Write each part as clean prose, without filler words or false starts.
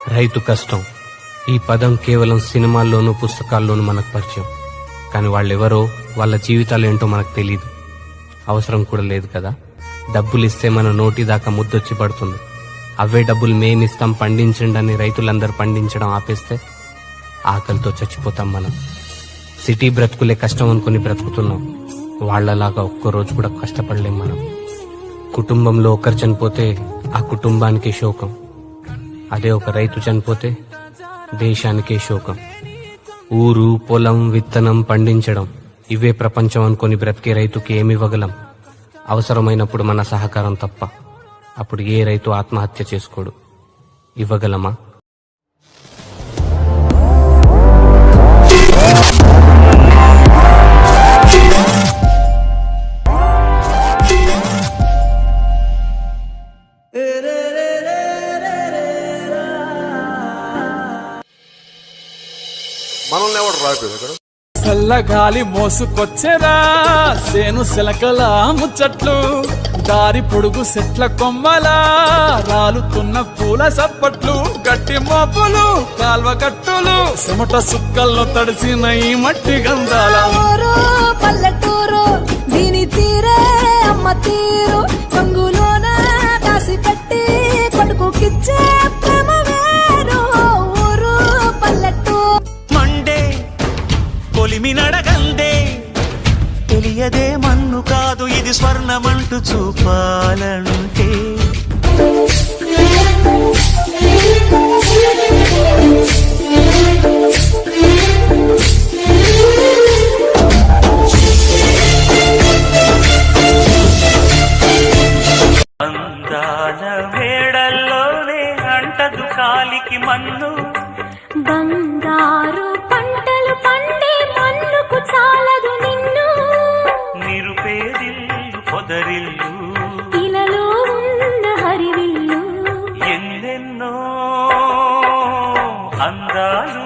రైతు కష్టం ఈ పదం కేవలం సినిమాల్లోనూ పుస్తకాల్లోనూ మనకు పరిచయం. కానీ వాళ్ళెవరో, వాళ్ళ జీవితాలు ఏంటో మనకు తెలియదు. అవసరం కూడా లేదు కదా. డబ్బులు ఇస్తే మన నోటి దాకా ముద్దొచ్చి పడుతుంది. అవే డబ్బులు మేమిస్తాం పండించండి అని రైతులందరూ పండించడం ఆపేస్తే ఆకలితో చచ్చిపోతాం మనం. సిటీ బ్రతుకులే కష్టం అనుకుని బ్రతుకుతున్నాం. వాళ్లలాగా ఒక్కరోజు కూడా కష్టపడలేం మనం. కుటుంబంలో ఒకరు చనిపోతే ఆ కుటుంబానికే శోకం. అదే ఒక రైతు చనిపోతే దేశానికే శోకం. ఊరు, పొలం, విత్తనం పండించడం ఇవే ప్రపంచం అనుకుని బ్రతికే రైతుకి ఏమివ్వగలం? అవసరమైనప్పుడు మన సహకారం తప్ప. అప్పుడు ఏ రైతు ఆత్మహత్య చేసుకోడు. ఇవ్వగలమా? మనల్ని ఎవడు రాకపోయింది. చల్లగాలి మోసుకొచ్చేరా సేను సిలకల ముచ్చట్లు, దారి పొడుగు చెట్ల కొమ్మలా రాలుతున్న పూల సప్పట్లు, గట్టి మోపులు కాల్వ గట్టులు చెమట సుక్కల్లో తడిసిన ఈ మట్టి గంధాల పల్లెటూరు దీని తీరే అమ్మ తీరు, రంగులోన కాసి పెట్టి కొడుకుకిచ్చే ప్రేమ వేరు. ఊరు పల్లెటూరు మండే కొలిమి నడగందే, తెలియదే మన్ను కాదు ఇది స్వర్ణమంటూ చూపాలంటే. అందాల వేడల్లోనే అంటదు కాలికి మన్ను, బంగారు పంటలు పండే మన్నుకు చాలదు నిన్ను, నిరుపేదిల్లు పొదరిల్లు ఇలలో ఉన్న హరివిల్లు, ఎన్నెన్నో అందాలు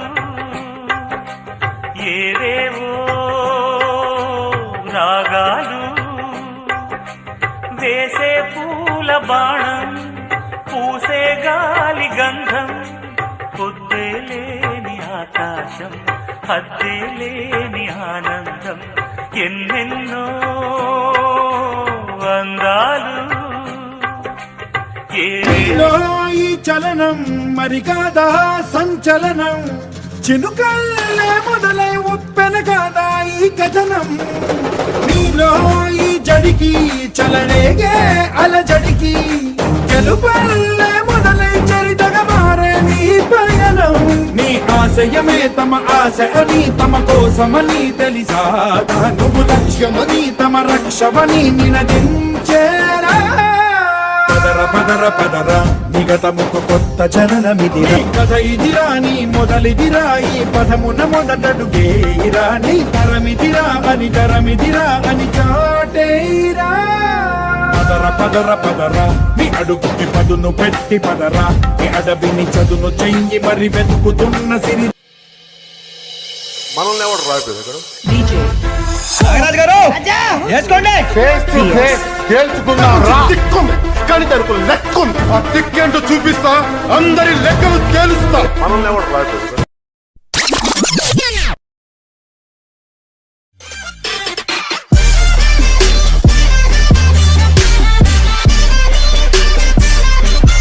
ఏవేవో రాగాలు, వేసే పూల బాణం పూసే గాలి గంధం, పొద్దే లేని ఆకాశం హద్దే లేని ఆనందం, ఎన్నెన్నో అందాలు ఈ చలనం మరి కాదా సంచలనం, చినుకల్లే మొదలై ఉప్పెన కాదా ఈ కథనం. నీలో ఈ జడికి చలనేగే అలజడికి, గెలుపల్లే మొదలై చరితగా మారే నీ పయనం. నీ ఆశయమే తమ ఆశ అని తమ కోసమని తెలిసా, నువ్వు లక్ష్యమని తమ రక్షమని నినదించేరా. పదర పదర పదర నిగతముకు కొత్త జననమిదిరా, కథ ఇదిరా నీ మొదలిదిరా, ఈ పదమున మొదటడుగేరా, నీ తరమిదిరా అని తరమిదిరా అని చాటేరా. పదర పదర పదర నీ అడుగుకి పదును పెట్టి పదరా, నీ అడవిని చదును చెయ్యి మరి వెతుకుతున్న సిరి. మనల్ని ఎవడు రాకపోయింది. కానీ తరుపులు లెక్కుంది. ఆ దిక్కేంటో చూపిస్తా, అందరి లెక్కలు తేలుస్తా. మనల్ని ఎవడు రాకపోయింది.